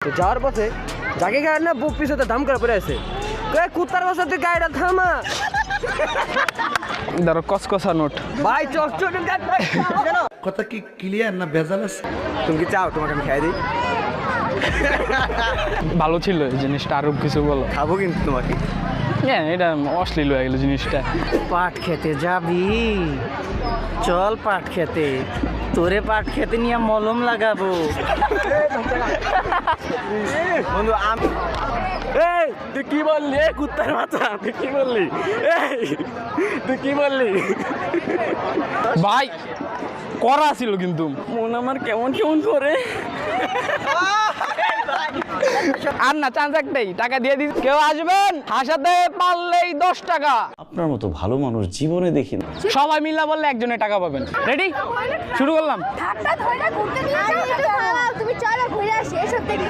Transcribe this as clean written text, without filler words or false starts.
তো যাওয়ার পথে যাকে গাড়ি না বুক পিছতে দাম করে পড়ে আছে কুত্তার বাসা তুই গাড়িটা থামা ধরো কসকসা নোট। ভাই চকচক কথা কি ক্লিয়ার না ভেজাল আছে? তুমি কি চাও তোমাকে আমি খাই দিই? ভালো ছিল এই জিনিসটা, আরো কিছু বলো। খাবো কিন্তু তোমাকে। হ্যাঁ, এটা অশ্লীল হয়ে গেল জিনিসটা। পাট খেতে যাবি? চল পাট খেতে, তোরে পাট খেতে নিয়ে মলম লাগাবো। বন্ধু আমি এই তুই কি বললি? এই কুত্তার মাথা তুই কি বললি? এই তুই কি বললি? ভাই করা ছিল কিন্তু মন আমার কেমন কেমন করে। আর না, চান্স একটাই, টাকা দিয়ে দিস। কেউ আসবেন হাসাতে পারলেই 10 টাকা। আপনার মতো ভালো মানুষ জীবনে দেখি না। সবাই মিলা বললে একজনে টাকা পাবেন। রেডি, শুরু করলাম। ঠাট্টা ধরে ঘুরতে নিয়ে যাও, তুমি চলো ঘুরে আসি এসব দেখি।